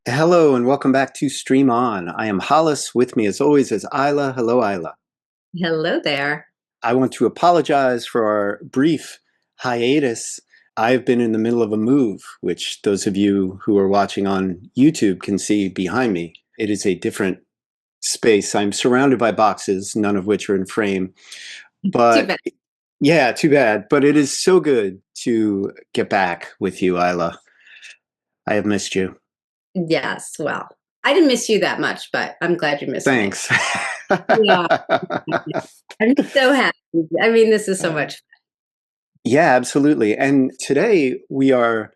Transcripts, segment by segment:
Hello and welcome back to Stream On. I am Hollis. With me, as always, is Eila. Hello, Eila. Hello there. I want to apologize for our brief hiatus. I've been in the middle of a move, which those of you who are watching on YouTube can see behind me. It is a different space. I'm surrounded by boxes, none of which are in frame. Too But bad. yeah, too bad. But it is so good to get back with you, Eila. I have missed you. Yes, well, I didn't miss you that much, but I'm glad you missed me. Thanks. Yeah, I'm so happy. I mean, this is so much. Yeah, absolutely. And today we are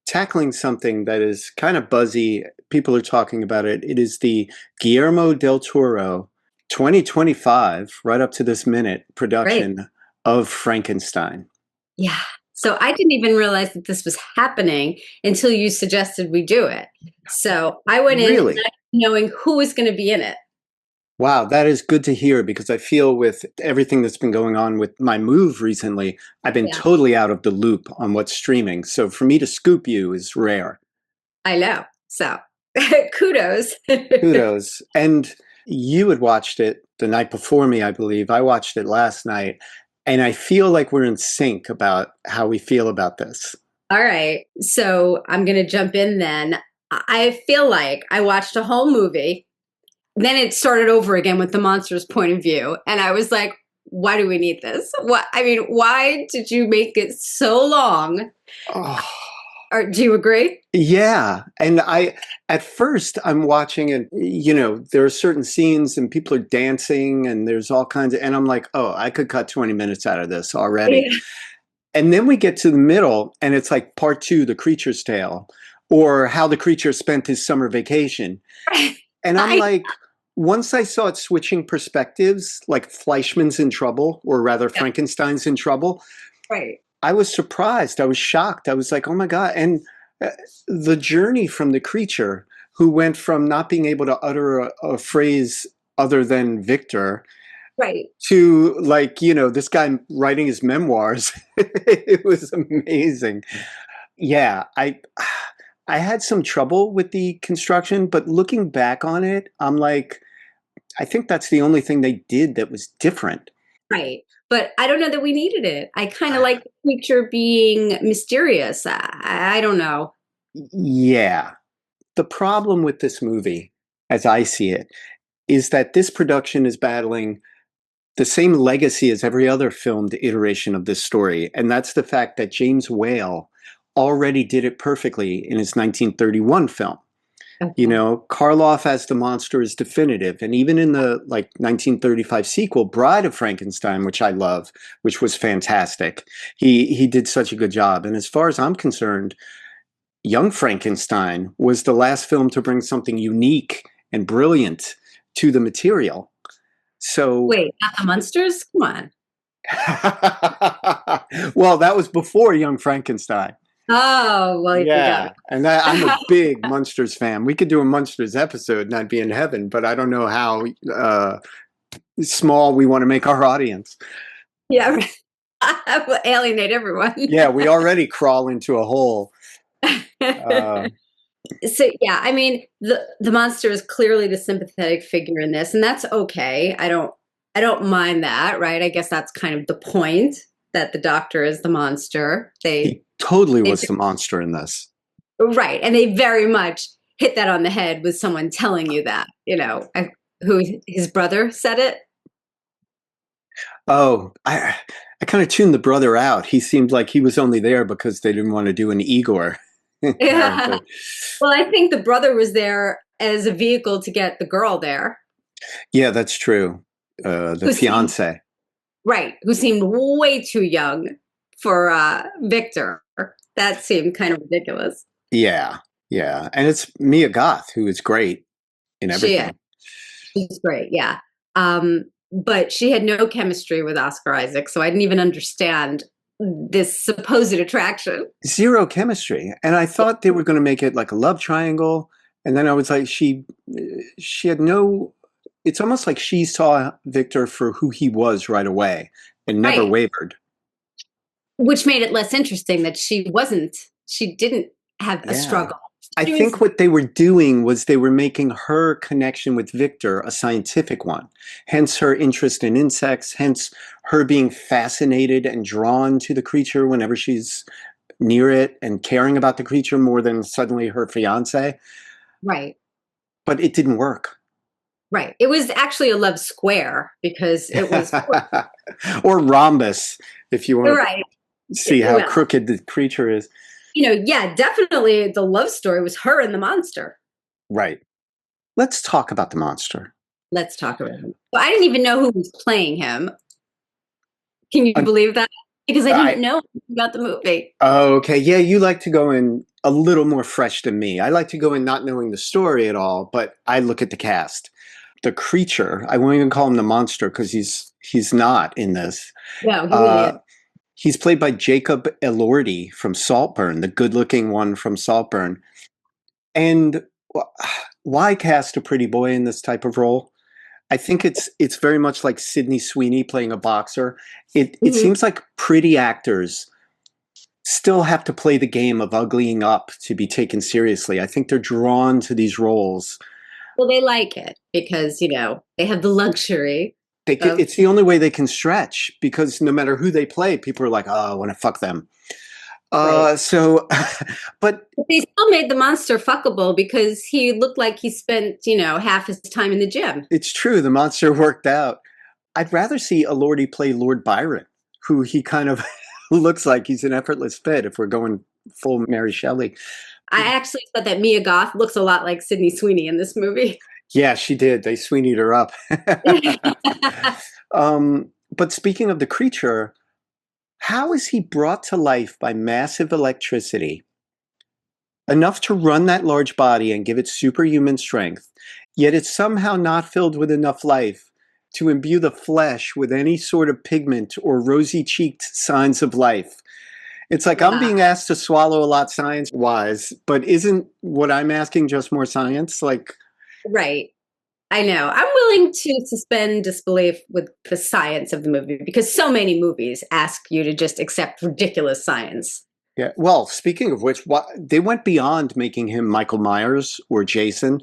tackling something that is kind of buzzy. People are talking about it. It is the Guillermo del Toro 2025, right up to this minute, Great. production of Frankenstein. Yeah. So I didn't even realize that this was happening until you suggested we do it. So I went in Really? not knowing who was going to be in it. Wow, that is good to hear because I feel with everything that's been going on with my move recently, I've been Yeah, totally out of the loop on what's streaming. So for me to scoop you is rare. I know. So kudos. Kudos. And you had watched it the night before me, I believe. I watched it last night, and I feel like we're in sync about how we feel about this. All right. So I'm going to jump in then. I feel like I watched a whole movie. Then it started over again with the monster's point of view. And I was like, why do we need this? What I mean, why did you make it so long? Oh, Or do you agree? yeah. And at first, I'm watching it, there are certain scenes and people are dancing and there's all kinds of, and I'm like, oh, I could cut 20 minutes out of this already. Yeah. And then we get to the middle and it's like part two, The Creature's Tale, or how the creature spent his summer vacation. And I'm I like, once I saw it switching perspectives, like Fleischman's in trouble, or rather yeah, Frankenstein's in trouble, right. I was surprised. I was shocked. I was like, oh my God. And uh, the journey from the creature who went from not being able to utter a phrase other than Victor Right. to like, this guy writing his memoirs. It was amazing. Yeah, I had some trouble with the construction, but looking back on it, I'm like, I think that's the only thing they did that was different. Right. But I don't know that we needed it. I kind of like the creature being mysterious. I don't know. Yeah. The problem with this movie, as I see it, is that this production is battling the same legacy as every other filmed iteration of this story. And that's the fact that James Whale already did it perfectly in his 1931 film. Okay. Karloff as the monster is definitive. And even in the 1935 sequel, Bride of Frankenstein, which I love, which was fantastic, he did such a good job. And as far as I'm concerned, Young Frankenstein was the last film to bring something unique and brilliant to the material. So, Wait, not the monsters? Come on. well, that was before Young Frankenstein. Oh, well, you got Yeah, me. and I'm a big Munsters fan. We could do a Munsters episode and I'd be in heaven, but I don't know how small we want to make our audience. Yeah, right. Will alienate everyone. Yeah, we already crawl into a hole. Uh, So yeah, I mean the monster is clearly the sympathetic figure in this, and that's okay. I don't mind that, right? I guess that's kind of the point that the doctor is the monster. he totally They was the monster in this. right, and they very much hit that on the head with someone telling you that. Who his brother said it. Oh, I kind of tuned the brother out. He seemed like he was only there because they didn't want to do an Igor Yeah. character. Well, I think the brother was there as a vehicle to get the girl there, Yeah, that's true. The who seemed fiance. right, who seemed way too young for Victor. That seemed kind of ridiculous. Yeah, yeah, and it's Mia Goth who is great in She everything. she's great, yeah. But she had no chemistry with Oscar Isaac, so I didn't even understand this supposed attraction. Zero chemistry, and I thought they were going to make it like a love triangle, and then I was like, she had no. It's almost like she saw Victor for who he was right away and never Right. wavered. Which made it less interesting that she didn't have a Yeah. struggle. I She was think what they were doing was they were making her connection with Victor a scientific one. Hence her interest in insects, hence her being fascinated and drawn to the creature whenever she's near it and caring about the creature more than suddenly her fiance. right. But it didn't work. Right. It was actually a love square because it was Or rhombus, if you want right. to see how Well, crooked the creature is. yeah, definitely the love story was her and the monster. Right. Let's talk about the monster. Let's talk about him. Well, I didn't even know who was playing him. Can you Uh, believe that? Because I didn't I know about the movie. Okay, yeah, you like to go in a little more fresh than me. I like to go in not knowing the story at all, but I look at the cast. The creature, I won't even call him the monster because he's not in this. No, he really is. Uh, he's played by Jacob Elordi from Saltburn, the good-looking one from Saltburn. And why cast a pretty boy in this type of role? I think it's very much like Sydney Sweeney playing a boxer. It Mhm. seems like pretty actors still have to play the game of uglying up to be taken seriously. I think they're drawn to these roles. Well, they like it because, they have the luxury of, It's the only way they can stretch because no matter who they play, people are like, oh, I want to fuck them. right. So, but But they still made the monster fuckable because he looked like he spent, half his time in the gym. it's true. The monster worked out. I'd rather see a Lordy play Lord Byron, who he kind of looks like he's an effortless fit if we're going full Mary Shelley. I actually thought that Mia Goth looks a lot like Sydney Sweeney in this movie. Yeah, she did. They Sweeneyed her up. But speaking of the creature, how is he brought to life by massive electricity, enough to run that large body and give it superhuman strength, yet it's somehow not filled with enough life to imbue the flesh with any sort of pigment or rosy cheeked signs of life? It's like I'm Yeah, being asked to swallow a lot science wise, but isn't what I'm asking just more science? Like, right. I know. I'm willing to suspend disbelief with the science of the movie because so many movies ask you to just accept ridiculous science. yeah. Well, speaking of which, they went beyond making him Michael Myers or Jason.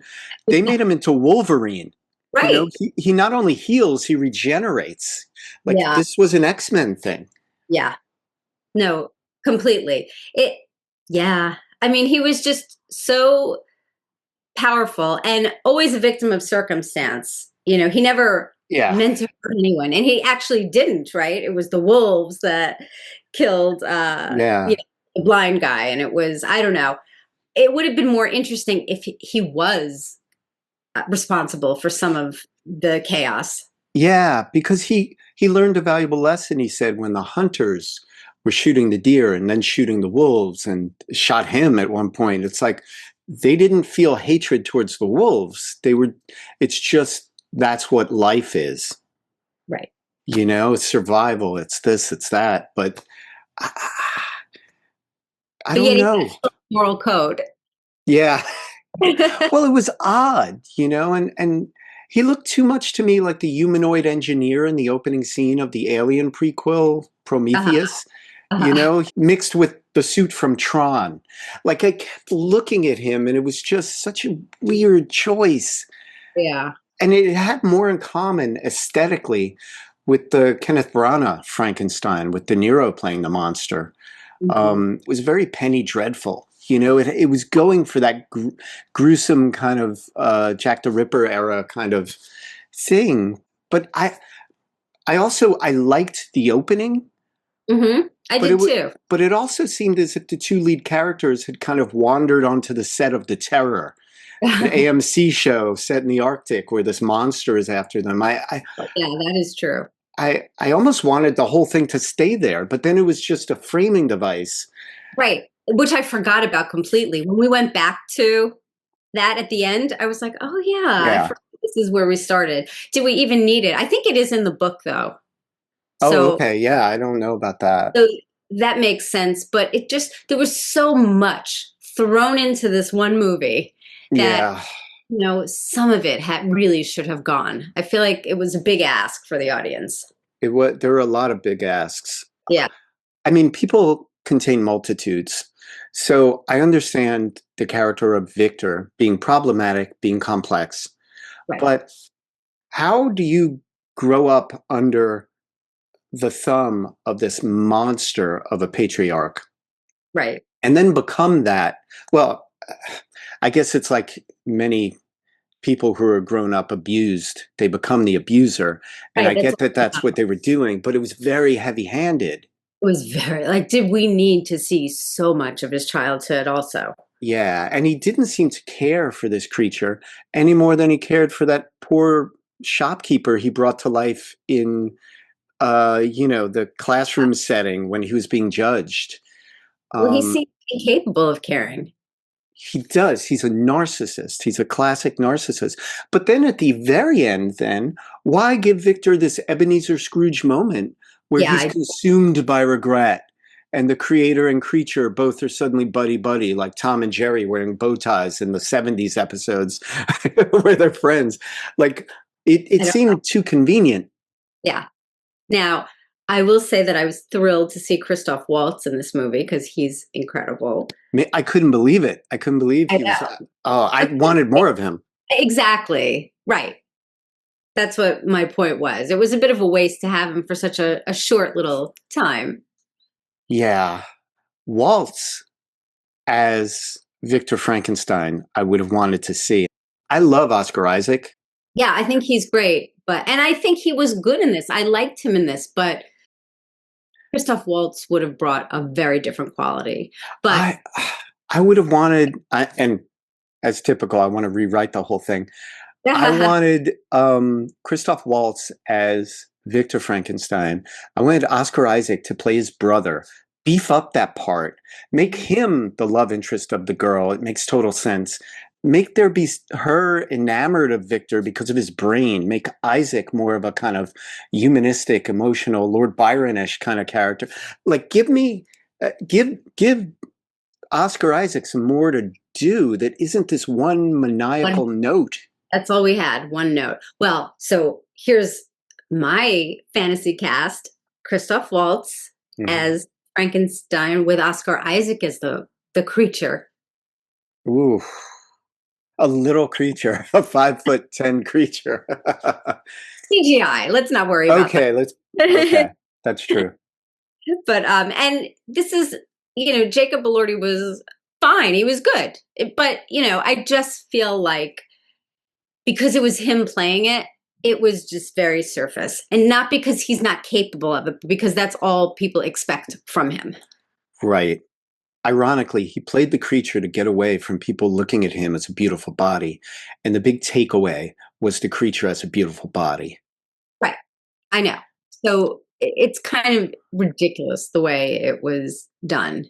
They made him into Wolverine. You know, Right. he not only heals, he regenerates. Like Yeah. this was an X-Men thing. Yeah. No, completely. Yeah. I mean, he was just so powerful and always a victim of circumstance. He never Yeah. meant to hurt anyone. And he actually didn't, right? It was the wolves that killed Yeah. the blind guy. And it was, I don't know. It would have been more interesting if he was responsible for some of the chaos. Yeah, because he learned a valuable lesson, he said, when the hunters were shooting the deer and then shooting the wolves and shot him at one point. It's like they didn't feel hatred towards the wolves. It's just that's what life is. Right. You know, it's survival, it's this, it's that. But I, I But don't yet he know. had a moral code. Yeah. Well, it was odd, and he looked too much to me like the humanoid engineer in the opening scene of the Alien prequel, Uh-huh. Prometheus, Uh-huh. mixed with the suit from Tron. Like I kept looking at him and it was just such a weird choice. Yeah. And it had more in common aesthetically with the Kenneth Branagh Frankenstein, with De Niro playing the monster. Mhm. It was very Penny Dreadful. It was going for that gruesome kind of Jack the Ripper era kind of thing. But I liked the opening, I but it did would. too. But it also seemed as if the two lead characters had kind of wandered onto the set of The Terror, an AMC show set in the Arctic where this monster is after them. Yeah, that is true. I almost wanted the whole thing to stay there, but then it was just a framing device. Right. Which I forgot about completely. When we went back to that at the end, I was like, oh, yeah, I Yeah. forgot this is where we started. Did we even need it? I think it is in the book, though. Oh, So, okay. Yeah, I don't know about that. so that makes sense. But there was so much thrown into this one movie that, Yeah. some of it really should have gone. I feel like it was a big ask for the audience. There were a lot of big asks. Yeah. I mean, people contain multitudes. So I understand the character of Victor being problematic, being complex, Right. but how do you grow up under the thumb of this monster of a patriarch Right. and then become that? Well, I guess it's like many people who are grown up abused, they become the abuser. And Right. I That's get what that it that's what they were doing, but it was very heavy handed. was very like, did we need to see so much of his childhood also? Yeah. And he didn't seem to care for this creature any more than he cared for that poor shopkeeper he brought to life in, the classroom setting when he was being judged. Well, he Um, seemed incapable of caring. he does. He's a narcissist. He's a classic narcissist. But then at the very end, then, why give Victor this Ebenezer Scrooge moment where Yeah, he's consumed by regret? And the creator and creature both are suddenly buddy buddy, like Tom and Jerry wearing bow ties in the 70s episodes where they're friends. Like it I don't know. seemed too convenient. Yeah. Now, I will say that I was thrilled to see Christoph Waltz in this movie because he's incredible. I couldn't believe it. I couldn't believe I he was. know. Oh, I wanted more of him. Exactly. Right. That's what my point was. It was a bit of a waste to have him for such a short little time. Yeah. Waltz as Victor Frankenstein, I would have wanted to see. I love Oscar Isaac. Yeah, I think he's great, and I think he was good in this. I liked him in this, but Christoph Waltz would have brought a very different quality. But I I would have wanted, and as typical, I want to rewrite the whole thing. I wanted Christoph Waltz as Victor Frankenstein. I wanted Oscar Isaac to play his brother. Beef up that part. Make him the love interest of the girl. It makes total sense. Make there be her enamored of Victor because of his brain. Make Isaac more of a kind of humanistic, emotional, Lord Byron-ish kind of character. Like, give Oscar Isaac some more to do that isn't this one maniacal note. that's all we had, one note. Well, so here's my fantasy cast: Christoph Waltz Mhm. as Frankenstein with Oscar Isaac as the creature. Ooh, a little creature, a 5'10" creature. CGI. Let's not worry about Okay, that. okay, that's true. But and this is, Jacob Elordi was fine. He was good. But, I just feel like because it was him playing it, it was just very surface. And not because he's not capable of it, but because that's all people expect from him. Right. Ironically, he played the creature to get away from people looking at him as a beautiful body. And the big takeaway was the creature as a beautiful body. Right. I know. So it's kind of ridiculous the way it was done.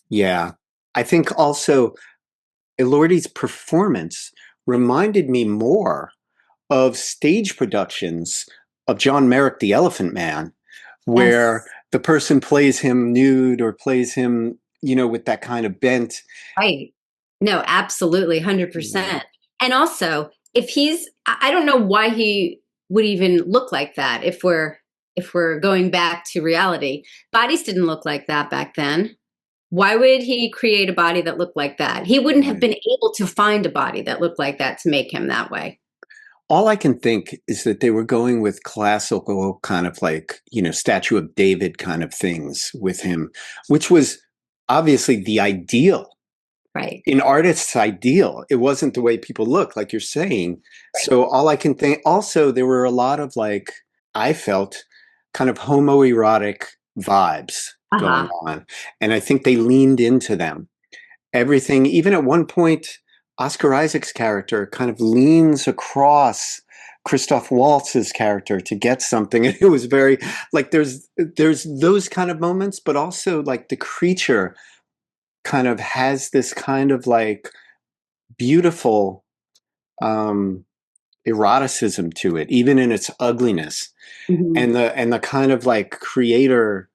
Yeah. I think also Elordi's performance reminded me more of stage productions of John Merrick, the Elephant Man, where Yes. the person plays him nude or plays him, with that kind of bent. Right. No, absolutely, Yeah. 100%. And also, if I don't know why he would even look like that if we're going back to reality. Bodies didn't look like that back then. Why would he create a body that looked like that? He wouldn't have Right. been able to find a body that looked like that to make him that way. All I can think is that they were going with classical kind of like, Statue of David kind of things with him, which was obviously the ideal. Right. An artist's ideal. It wasn't the way people look, like you're saying. Right. So all I can think, also, there were a lot of like, I felt kind of homoerotic vibes going Uh-huh. on. And I think they leaned into them. Everything, even at one point, Oscar Isaac's character kind of leans across Christoph Waltz's character to get something. And it was very like there's those kind of moments, but also like the creature kind of has this kind of like beautiful um eroticism to it, even in its ugliness. Mhm. And the kind of like creator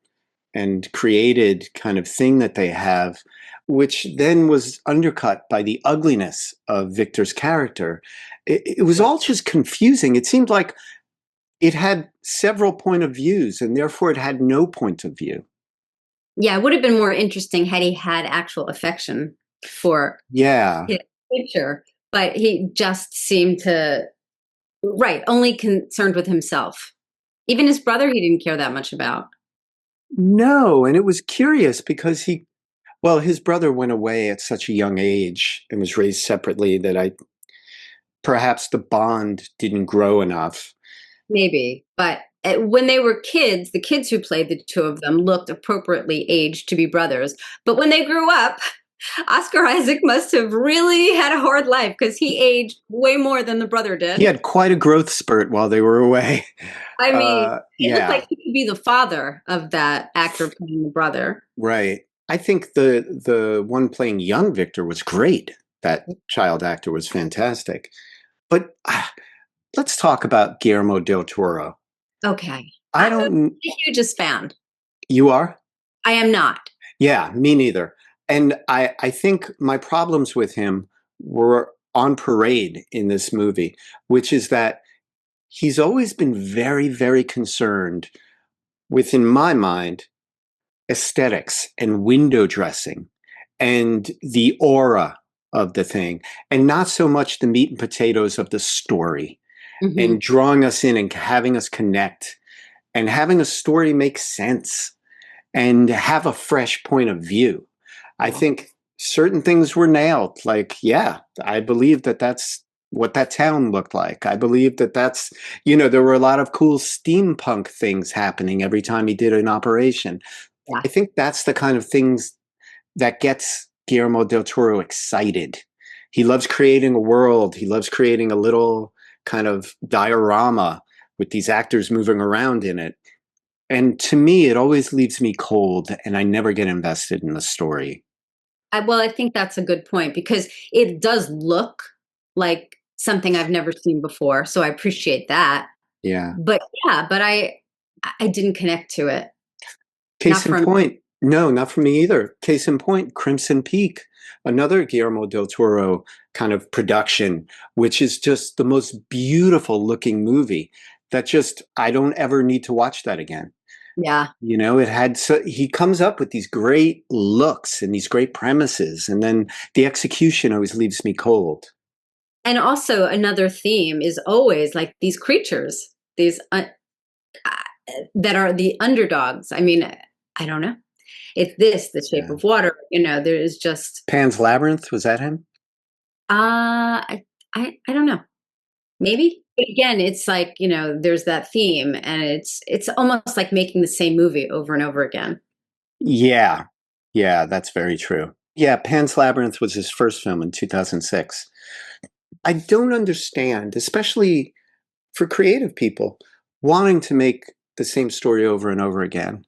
and created kind of thing that they have, which then was undercut by the ugliness of Victor's character. It was all just confusing. It seemed like it had several point of views and therefore it had no point of view. Yeah, it would have been more interesting had he had actual affection for Yeah. his picture, but he just seemed to, right, only concerned with himself. Even his brother, he didn't care that much about. No, and it was curious because well, his brother went away at such a young age and was raised separately that perhaps the bond didn't grow enough. Maybe, but when they were kids, the kids who played the two of them looked appropriately aged to be brothers. But when they grew up, Oscar Isaac must have really had a hard life because he aged way more than the brother He did. had quite a growth spurt while they were away. I mean, it looked like Yeah, he could be the father of that actor playing the brother. right. I think the one playing young Victor was great. That child actor was fantastic. But let's talk about Guillermo del Toro. Okay. I I'm don't. the hugest fan. You are? I am not. Yeah, me neither. And I think my problems with him were on parade in this movie, which is that he's always been very, very concerned with, in my mind, aesthetics and window dressing and the aura of the thing, and not so much the meat and potatoes of the story Hmm. and drawing us in and having us connect and having a story make sense and have a fresh point of view. I Yeah. think certain things were nailed. Like, yeah, I believe that that's what that town looked like. I believe that there were a lot of cool steampunk things happening every time he did an operation. Yeah. I think that's the kind of things that gets Guillermo del Toro excited. He loves creating a world. He loves creating a little kind of diorama with these actors moving around in it. And to me, it always leaves me cold and I never get invested in the story. Well, I think that's a good point because it does look like something I've never seen before. So I appreciate that. Yeah. But yeah, but I didn't connect to it. Not Case in from point, no, not for me either. Case in point, Crimson Peak, another Guillermo del Toro kind of production, which is just the most beautiful looking movie that just, I don't ever need to watch that again. yeah. He comes up with these great looks and these great premises, and then the execution always leaves me cold. And also another theme is always like these creatures, these that are the underdogs. I mean, I don't know. It's this, the shape Yeah. of water. There is just Pan's Labyrinth, was that him? I don't know. Maybe. But again, it's like, there's that theme and it's almost like making the same movie over and over again. Yeah. Yeah, that's very true. Yeah, Pan's Labyrinth was his first film in 2006. I don't understand, especially for creative people, wanting to make the same story over and over again,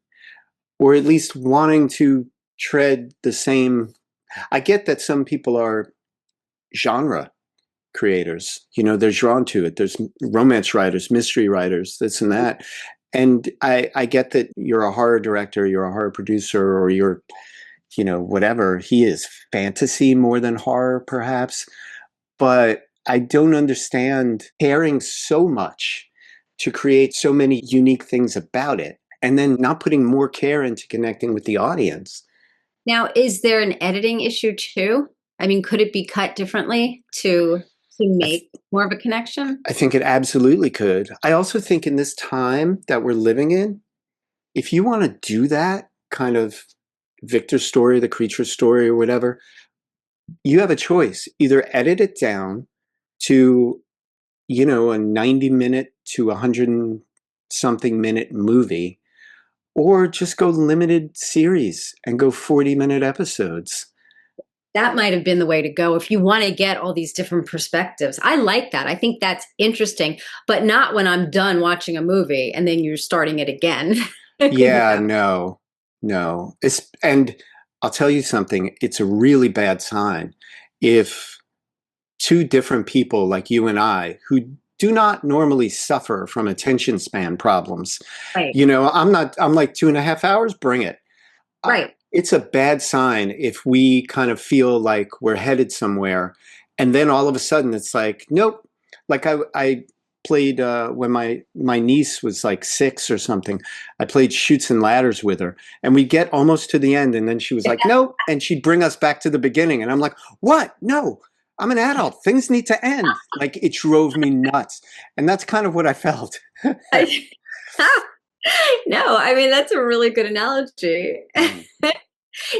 or at least wanting to tread the same. I get that some people are genre creators. They're drawn to it. There's romance writers, mystery writers, this and that. And I get that you're a horror director, you're a horror producer, or you're, whatever. He is fantasy more than horror, perhaps. But I don't understand caring so much to create so many unique things about it and then not putting more care into connecting with the audience. Now, is there an editing issue too? I mean, could it be cut differently to I, th- make more of a connection? I think it absolutely could. I also think in this time that we're living in, if you want to do that kind of Victor story, the creature story, or whatever, you have a choice. Either edit it down to, a 90-minute to 100 and something minute movie, or just go limited series and go 40-minute episodes. That might have been the way to go if you want to get all these different perspectives. I like that. I think that's interesting, but not when I'm done watching a movie and then you're starting it again. Yeah, no, no. And I'll tell you something, it's a really bad sign if two different people like you and I, who do not normally suffer from attention span problems, Right. I'm like 2.5 hours, bring it. Right. It's a bad sign if we kind of feel like we're headed somewhere, and then all of a sudden it's like, nope. Like played when my niece was like 6 or something. I played Shoots and Ladders with her, and we get almost to the end, and then she was like, "No," and she'd bring us back to the beginning, and I'm like, "What? No, I'm an adult. Things need to end." Like it drove me nuts, and that's kind of what I felt. I, no, I mean that's a really good analogy. Mm.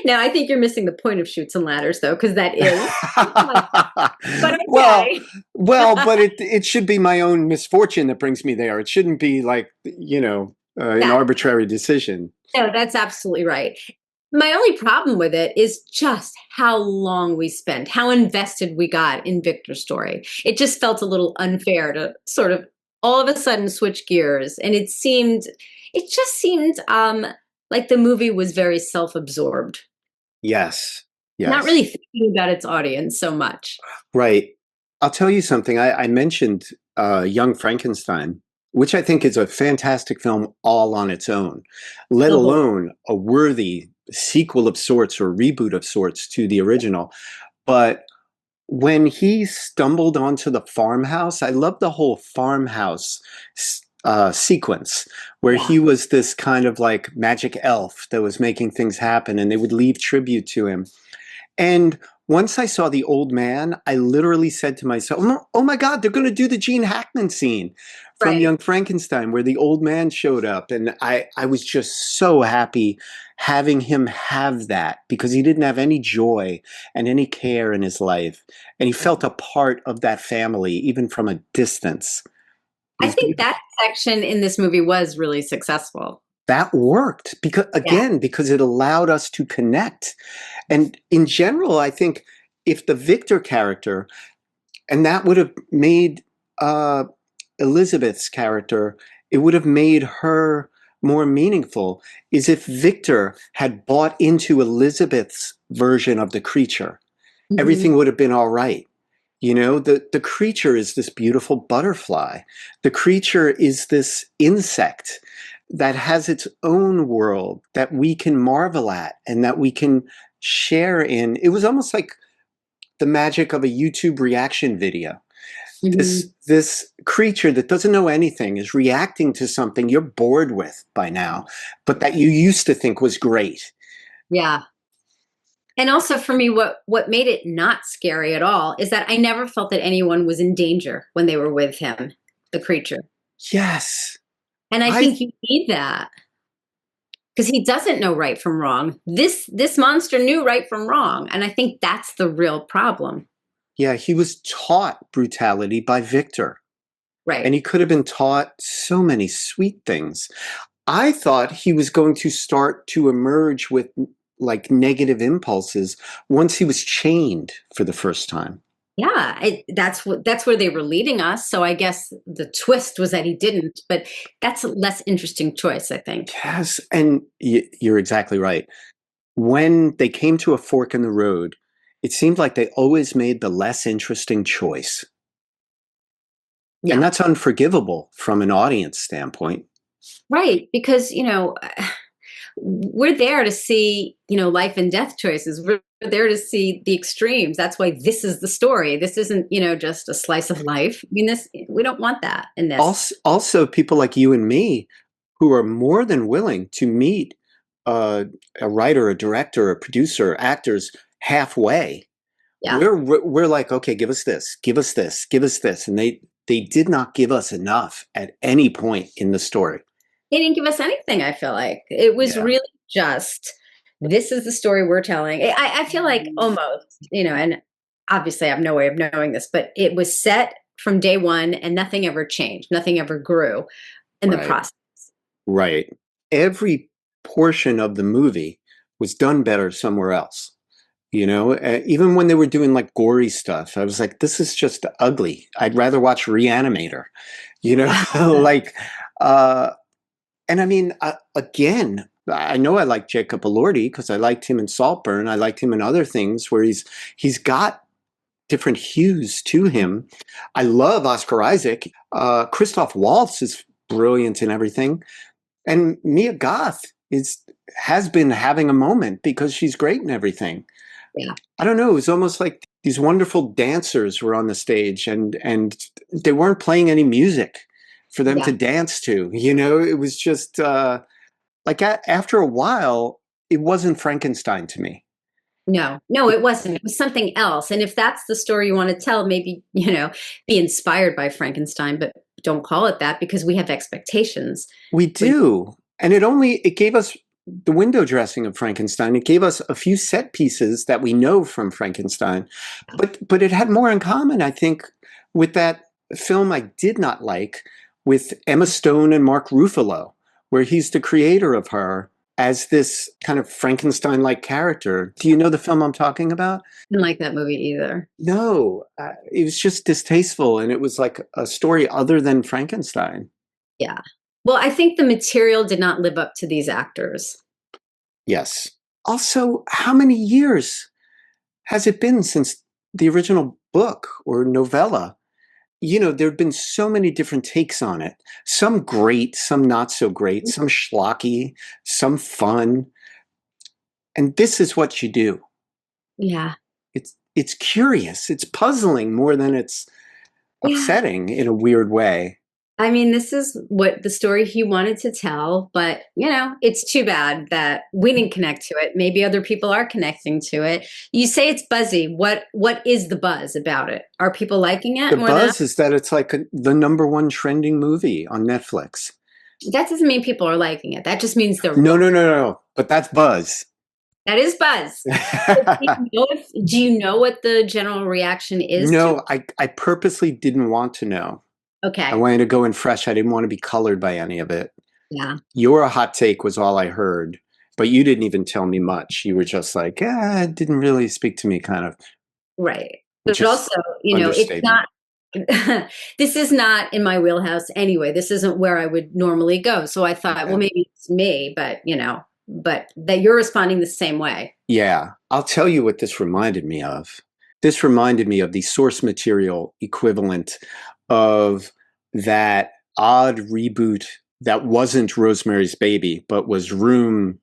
Now I think you're missing the point of Shoots and Ladders, though, because that is. But well, okay. but it should be my own misfortune that brings me there. It shouldn't be like, an Yeah, arbitrary decision. no, that's absolutely right. My only problem with it is just how long we spent, how invested we got in Victor's story. It just felt a little unfair to sort of all of a sudden switch gears. And it just seemed like the movie was very self absorbed, Yes. not Yes. really thinking about its audience so much. Right. I'll tell you something. I mentioned Young Frankenstein, which I think is a fantastic film all on its own, let The whole, alone a worthy sequel of sorts or reboot of sorts to the original. But when he stumbled onto the farmhouse, I love the whole farmhouse sequence where yeah. he was this kind of like magic elf that was making things happen, and they would leave tribute to him. And once I saw the old man, I literally said to myself, "Oh my God, they're going to do the Gene Hackman scene from Right. Young Frankenstein where the old man showed up." And I was just so happy having him have that because he didn't have any joy and any care in his life. And he felt a part of that family, even from a distance. It I was think that beautiful. section in this movie was really successful. That worked Yeah. because it allowed us to connect. And in general, I think if the Victor character, and that would have made uh, Elizabeth's character, it would have made her more meaningful, is if Victor had bought into Elizabeth's version of the creature, Mhm. everything would have been all right. The creature is this beautiful butterfly. The creature is this insect that has its own world that we can marvel at and that we can share in. It was almost like the magic of a YouTube reaction video. This Mhm. this creature that doesn't know anything is reacting to something you're bored with by now, but that you used to think was great. Yeah. And also for me, what made it not scary at all is that I never felt that anyone was in danger when they were with him, the creature. Yes. And I I think you need that because he doesn't know right from wrong. This monster knew right from wrong, and I think that's the real problem. Yeah, he was taught brutality by Victor, and Right. he could have been taught so many sweet things. I thought he was going to start to emerge with like negative impulses once he was chained for the first time. Yeah, that's where they were leading us. So I guess the twist was that he didn't, but that's a less interesting choice, I think. Yes, and you're exactly right. When they came to a fork in the road, it seemed like they always made the less interesting choice. And Yeah. that's unforgivable from an audience standpoint. Right, because we're there to see, life and death choices. We're there to see the extremes. That's why this is the story. This isn't, just a slice of life. I mean, this we don't want that in this. Also, people like you and me who are more than willing to meet uh, a writer, a director, a producer, actors halfway. Yeah. We're like, okay, give us this, give us this, give us this, and they did not give us enough at any point in the story. They didn't give us anything, I feel like. It was Yeah, really just this is the story we're telling. I feel like almost, and obviously I have no way of knowing this, but it was set from day one and nothing ever changed. Nothing ever grew in the right, process. right. Every portion of the movie was done better somewhere else. Even when they were doing like gory stuff, I was like, this is just ugly. I'd rather watch Reanimator, like, uh, and I mean, again, I know I like Jacob Elordi because I liked him in Saltburn. I liked him in other things where he's got different hues to him. I love Oscar Isaac. Christoph Waltz is brilliant in everything, and Mia Goth has been having a moment because she's great in everything. Yeah. I don't know, it was almost like these wonderful dancers were on the stage and they weren't playing any music for them to Yeah. dance to. You know, it was just like after a while, it wasn't Frankenstein to me. No, no, it wasn't. It was something else. And if that's the story you want to tell, maybe, be inspired by Frankenstein, but don't call it that because we have expectations. We When, do. And it gave us the window dressing of Frankenstein. It gave us a few set pieces that we know from Frankenstein. But it had more in common, I think, with that film I did not like with Emma Stone and Mark Ruffalo, where he's the creator of her as this kind of Frankenstein-like character. Do you know the film I'm talking about? didn't like that movie either. No, it was just distasteful, and it was like a story other than Frankenstein. Yeah. Well, I think the material did not live up to these actors. Yes. Also, how many years has it been since the original book or novella? You know, there have been so many different takes on it. Some great, some not so great, some schlocky, some fun. And this is what you do. Yeah. It's curious. It's puzzling more than it's Yeah. upsetting in a weird way. I mean, this is what the story he wanted to tell, but it's too bad that we didn't connect to it. Maybe other people are connecting to it. You say it's buzzy. What is the buzz about it? Are people liking it The more than buzz is that it's like the number one trending movie on Netflix. that doesn't mean people are liking it. That just means they're No, wrong. no, no, no. But that's buzz. That is buzz. Do you know what the general reaction is to? No, I purposely didn't want to know. I Okay. wanted to go in fresh. I didn't want to be colored by any of it. Yeah. Your hot take was all I heard, but you didn't even tell me much. You were just like, yeah, it didn't really speak to me, kind of, Right. which But is also, it's understatement. not this is not in my wheelhouse anyway. This isn't where I would normally go. So I thought, well, Okay. maybe it's me, but that you're responding the same way. Yeah, I'll tell you what this reminded me of. This reminded me of the source material equivalent of that odd reboot that wasn't Rosemary's Baby, but was Room.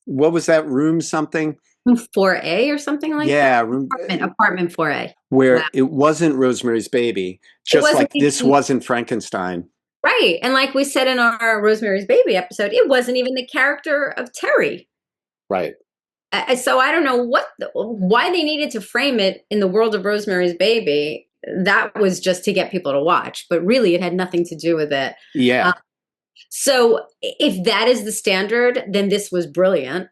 What was that? Room something? 4A or something like that. Yeah, Room. Apartment 4A. Wow. Where it wasn't Rosemary's Baby, It just wasn't like this even wasn't Frankenstein. right. And like we said in our Rosemary's Baby episode, it wasn't even the character of Terry. Right. So I don't know why they needed to frame it in the world of Rosemary's Baby. That was just to get people to watch, but really it had nothing to do with it. Yeah. So if that is the standard, then this was brilliant.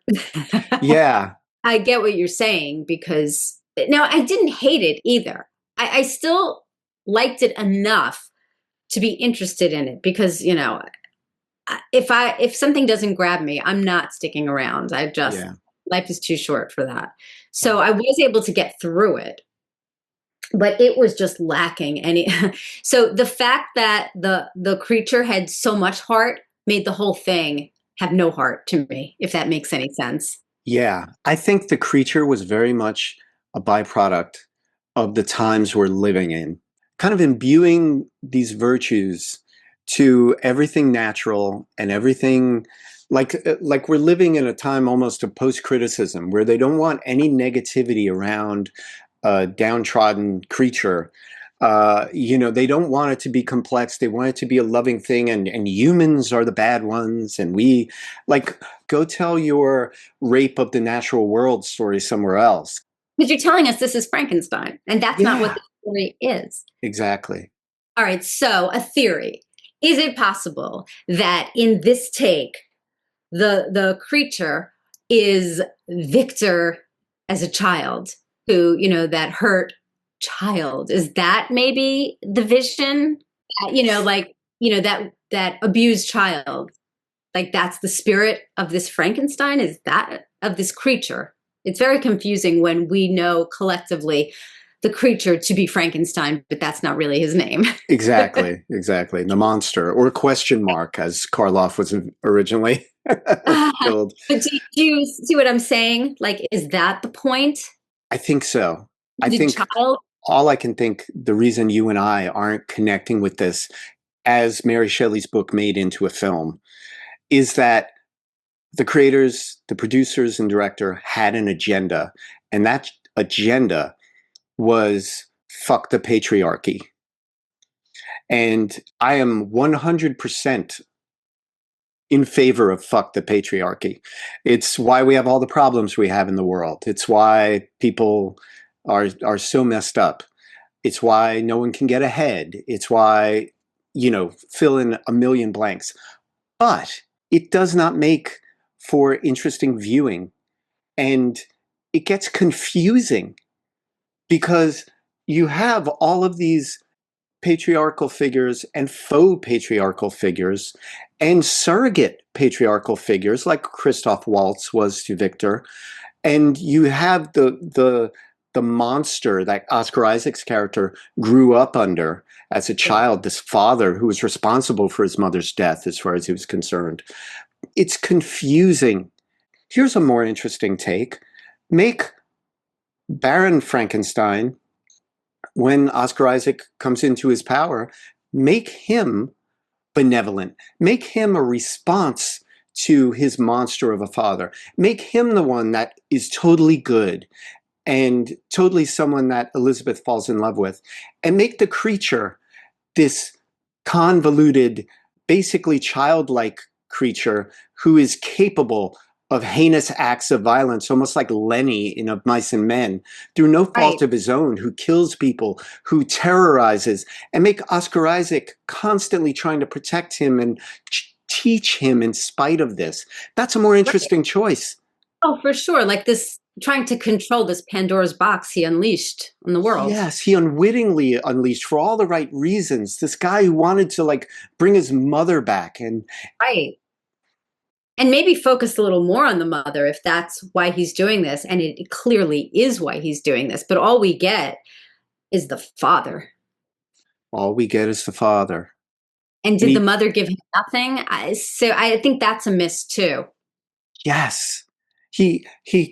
Yeah. I get what you're saying because now I didn't hate it either. I still liked it enough to be interested in it because if something doesn't grab me, I'm not sticking around. Yeah. Life is too short for that. So I was able to get through it, but it was just lacking any. So the fact that the creature had so much heart made the whole thing have no heart to me, if that makes any sense. Yeah. I think the creature was very much a byproduct of the times we're living in, kind of imbuing these virtues to everything natural and everything like we're living in a time almost of post-criticism where they don't want any negativity around a downtrodden creature. They don't want it to be complex. They want it to be a loving thing, and humans are the bad ones. And we like go tell your rape of the natural world story somewhere else. Because you're telling us this is Frankenstein, and that's not what Yeah, the story is. exactly. All right, so a theory. Is it possible that in this take, the creature is Victor as a child who, that hurt child? Is that maybe the vision? That abused child. Like that's the spirit of this Frankenstein? Is that of this creature? It's very confusing when we know collectively the creature to be Frankenstein, but that's not really his name. Exactly, exactly. The monster, or question mark, as Karloff was originally billed. But do you see what I'm saying? Like, is that the point? I think so. I The think child? all I can think the reason you and I aren't connecting with this as Mary Shelley's book made into a film is that the creators, the producers and director had an agenda, And that agenda was fuck the patriarchy. And I am 100% in favor of fuck the patriarchy. It's why we have all the problems we have in the world. It's why people are so messed up. It's why no one can get ahead. It's why, fill in a million blanks. But it does not make for interesting viewing. And it gets confusing because you have all of these patriarchal figures and faux patriarchal figures and surrogate patriarchal figures like Christoph Waltz was to Victor. And you have the monster that Oscar Isaac's character grew up under as a child, this father who was responsible for his mother's death as far as he was concerned. It's confusing. Here's a more interesting take. Make Baron Frankenstein, when Oscar Isaac comes into his power, make him benevolent. Make him a response to his monster of a father. Make him the one that is totally good and totally someone that Elizabeth falls in love with. And make the creature this convoluted, basically childlike creature who is capable of heinous acts of violence, almost like Lenny in Of Mice and Men, through no fault of his own, who kills people, who terrorizes, and make Oscar Isaac constantly trying to protect him and teach him in spite of this. That's a more interesting choice. Oh, for sure. Like this, trying to control this Pandora's box he unleashed on the world. Yes, he unwittingly unleashed for all the right reasons. This guy who wanted to bring his mother back and right. And maybe focus a little more on the mother if that's why he's doing this. And it clearly is why he's doing this. But all we get is the father. All we get is the father. And did the mother give him nothing? So I think that's a miss too. Yes. He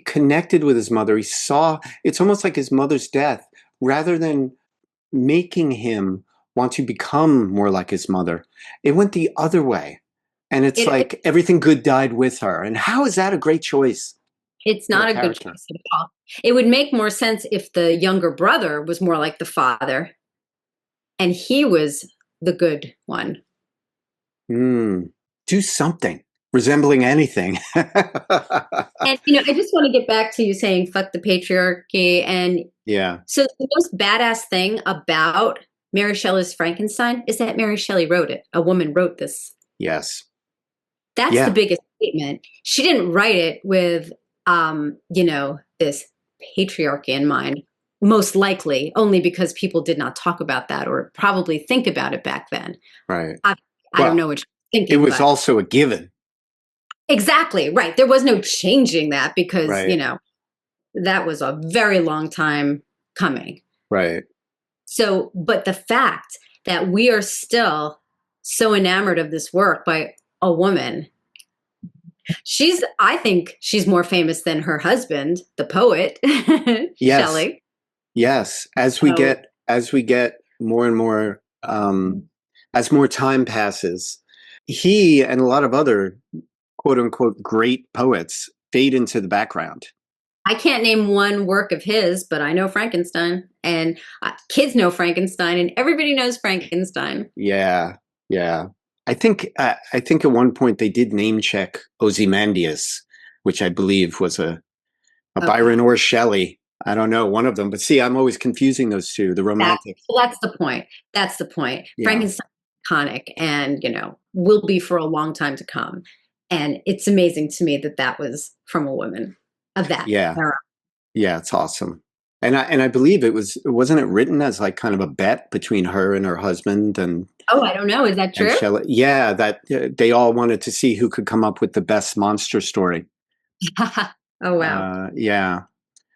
connected with his mother. He saw, it's almost like his mother's death, rather than making him want to become more like his mother. It went the other way. And it's like everything good died with her. And how is that a great choice? It's not a good choice at all. It would make more sense if the younger brother was more like the father and he was the good one. Do something resembling anything. And, I just want to get back to you saying, fuck the patriarchy. And yeah. So the most badass thing about Mary Shelley's Frankenstein is that Mary Shelley wrote it. A woman wrote this. Yes. That's the biggest statement. She didn't write it with, this patriarchy in mind, most likely only because people did not talk about that or probably think about it back then. Right. I don't know what you're thinking. It was also a given. Exactly. Right. There was no changing that because, that was a very long time coming. Right. So, but the fact that we are still so enamored of this work by a woman, I think she's more famous than her husband, the poet, yes. Shelley. Yes. As we get more and more, as more time passes, he and a lot of other quote unquote great poets fade into the background. I can't name one work of his, but I know Frankenstein, and kids know Frankenstein, and everybody knows Frankenstein. Yeah, yeah. I think at one point they did name check Ozymandias, which I believe was a Byron or Shelley. I don't know, one of them. But see, I'm always confusing those two, the romantic. That's the point. That's the point. Yeah. Frankenstein is iconic and, will be for a long time to come. And it's amazing to me that was from a woman of that era. Yeah, it's awesome. And I believe wasn't it written as like kind of a bet between her and her husband and I don't know. Is that true? Shelley? Yeah, that they all wanted to see who could come up with the best monster story. Oh wow. Yeah.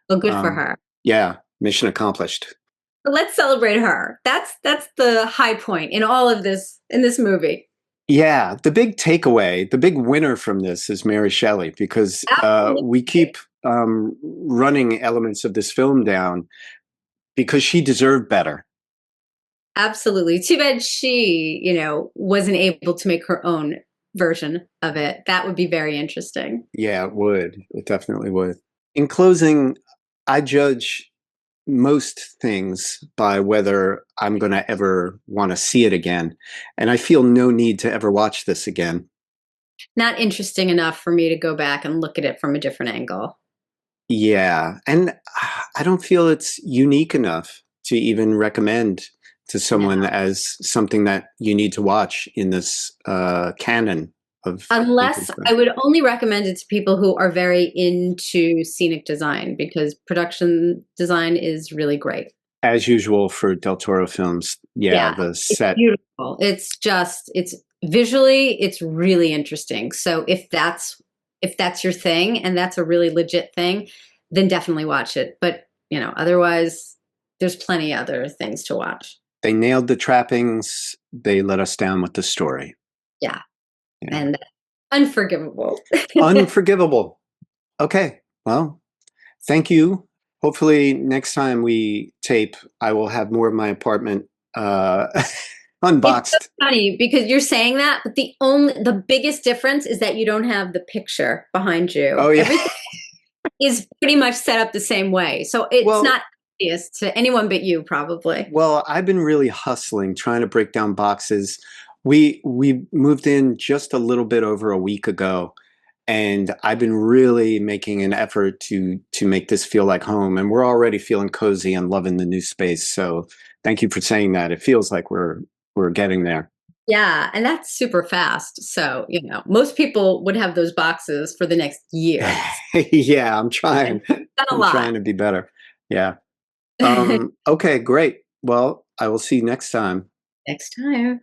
Well, good for her. Yeah, mission accomplished. But let's celebrate her. That's the high point in all of this in this movie. Yeah, the big takeaway, the big winner from this is Mary Shelley, because we keep running elements of this film down because she deserved better. Absolutely. Too bad she, wasn't able to make her own version of it. That would be very interesting. Yeah, it would. It definitely would. In closing, I judge most things by whether I'm going to ever want to see it again. And I feel no need to ever watch this again. Not interesting enough for me to go back and look at it from a different angle. Yeah. And I don't feel it's unique enough to even recommend to No. someone as something that you need to watch in this canon of Unless Frankenstein. I would only recommend it to people who are very into scenic design because production design is really great. As usual for Del Toro films. Yeah, Yeah, the it's set. beautiful. It's visually, it's really interesting. So if that's your thing and that's a really legit thing, then definitely watch it. But, otherwise there's plenty other things to watch. They nailed the trappings. They let us down with the story. Yeah. Yeah. And unforgivable. Unforgivable. Okay. Well, thank you. Hopefully next time we tape, I will have more of my apartment It's so unboxed. funny because you're saying that, but the biggest difference is that you don't have the picture behind you. Oh yeah. Everything is pretty much set up the same way. So it's Well, not obvious to anyone but you, probably. well, I've been really hustling trying to break down boxes. We moved in just a little bit over a week ago, and I've been really making an effort to make this feel like home. And we're already feeling cozy and loving the new space. So thank you for saying that. It feels like we're getting there. Yeah, and that's super fast. So, most people would have those boxes for the next year. Yeah, I'm It's trying. done a I'm lot. trying to be better. Yeah. Okay, great. Well, I will see you next time. Next time.